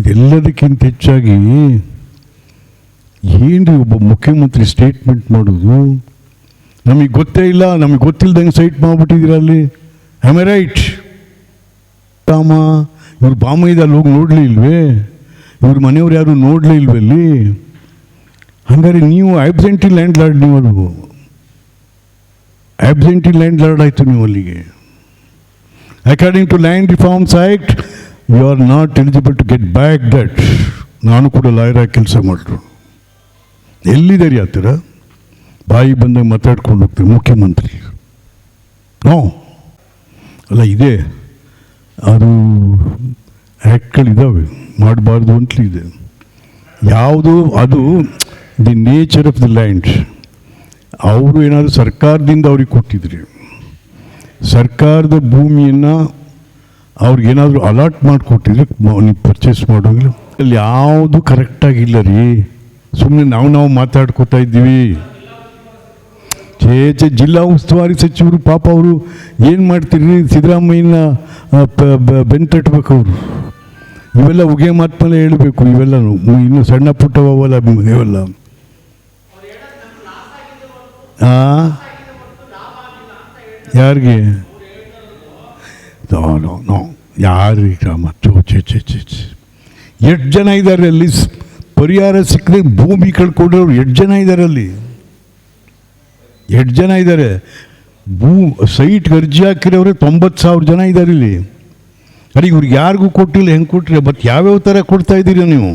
ಇದೆಲ್ಲದಕ್ಕಿಂತ ಹೆಚ್ಚಾಗಿ ಏನ್ರಿ ಒಬ್ಬ ಮುಖ್ಯಮಂತ್ರಿ ಸ್ಟೇಟ್ಮೆಂಟ್ ಮಾಡೋದು, ನಮಗೆ ಗೊತ್ತೇ ಇಲ್ಲ, ನಮಗೆ ಗೊತ್ತಿಲ್ಲದಂಗೆ ಸೈಟ್ ಮಾಡಿಬಿಟ್ಟಿದ್ದೀರ ಅಲ್ಲಿ. Am I right? ರಾಮ ಇವ್ರು ಬಾಮೈದಲ್ಲಿ ಹೋಗಿ ನೋಡಲೇ ಇಲ್ವೇ? ಇವ್ರ ಮನೆಯವ್ರು ಯಾರು ನೋಡಲೇ ಇಲ್ವಲ್ಲಿ? ಹಂಗಾರೆ ನೀವು ಆಬ್ಸೆಂಟಿ ಲ್ಯಾಂಡ್ ಲಾರ್ಡ್, ನೀವು ಅದು ಆಬ್ಸೆಂಟಿ ಲ್ಯಾಂಡ್ ಲಾರ್ಡ್ ಆಯಿತು ನೀವು ಅಲ್ಲಿಗೆ. According to land reforms act you are not eligible to get back that. ನಾನು ಕೂಡ ಲಾಯರ್ ಆಗಿ ಕೆಲಸ ಮಾಡಿದ್ರು. ಎಲ್ಲಿದ್ದಾರೆ ಆ ಥರ ಬಾಯಿ ಬಂದಾಗ ಮಾತಾಡ್ಕೊಂಡು ಹೋಗ್ತಾರೆ ಮುಖ್ಯಮಂತ್ರಿ. ನೋ ಅಲ್ಲ, ಇದೆ ಅದು ಆ್ಯಕ್ಟ್ಗಳಿದ್ದಾವೆ, ಮಾಡಬಾರ್ದು ಅಂತಲೇ ಇದೆ. ಯಾವುದು ಅದು the nature of the land. ಅವರು ಏನಾದರೂ ಸರ್ಕಾರದಿಂದ ಅವ್ರಿಗೆ ಕೊಟ್ಟಿದ್ರಿ, ಸರ್ಕಾರದ ಭೂಮಿಯನ್ನು ಅವ್ರಿಗೇನಾದರೂ ಅಲಾಟ್ ಮಾಡಿಕೊಟ್ಟಿದ್ರೆ ನೀವು ಪರ್ಚೇಸ್ ಮಾಡೋಂಗಿಲ್ಲ. ಅಲ್ಲಿ ಯಾವುದು ಕರೆಕ್ಟಾಗಿಲ್ಲ ರೀ. ಸುಮ್ಮನೆ ನಾವು ಮಾತಾಡ್ಕೋತಾ ಇದ್ದೀವಿ. ಜಿಲ್ಲಾ ಉಸ್ತುವಾರಿ ಸಚಿವರು ಪಾಪ ಅವರು ಏನು ಮಾಡ್ತೀರಿ, ಸಿದ್ದರಾಮಯ್ಯನ ಬೆಂತಟ್ಟಬೇಕು ಅವರು. ಇವೆಲ್ಲ ಉಗೆ ಮಾತ್ಮೇಲೆ ಹೇಳಬೇಕು. ಇವೆಲ್ಲ ಇನ್ನು ಸಣ್ಣ ಪುಟ್ಟವಲ್ಲ ಇವೆಲ್ಲ. ಯಾರಿಗೆ ನೋ ಯಾರೀಗ ಮತ್ತು ಎಷ್ಟು ಜನ ಇದ್ದಾರೆ ಅಲ್ಲಿ? ಪರಿಹಾರ ಸಿಕ್ಕದೆ ಭೂಮಿ ಕಳ್ಕೊಂಡ್ರವ್ರು 8 ಜನ ಇದ್ದಾರೆ ಅಲ್ಲಿ. 8 ಜನ ಇದ್ದಾರೆ. ಸೈಟ್ಗೆ ಅರ್ಜಿ ಹಾಕಿರೋರೆ 90,000 ಜನ ಇದ್ದಾರೆ ಇಲ್ಲಿ. ಅರೆ ಇವ್ರಿಗೆ ಯಾರಿಗೂ ಕೊಟ್ಟಿಲ್ಲ, ಹೆಂಗೆ ಕೊಟ್ಟರೆ? ಮತ್ತು ಯಾವ್ಯಾವ ಥರ ಕೊಡ್ತಾ ಇದ್ದೀರಿ ನೀವು?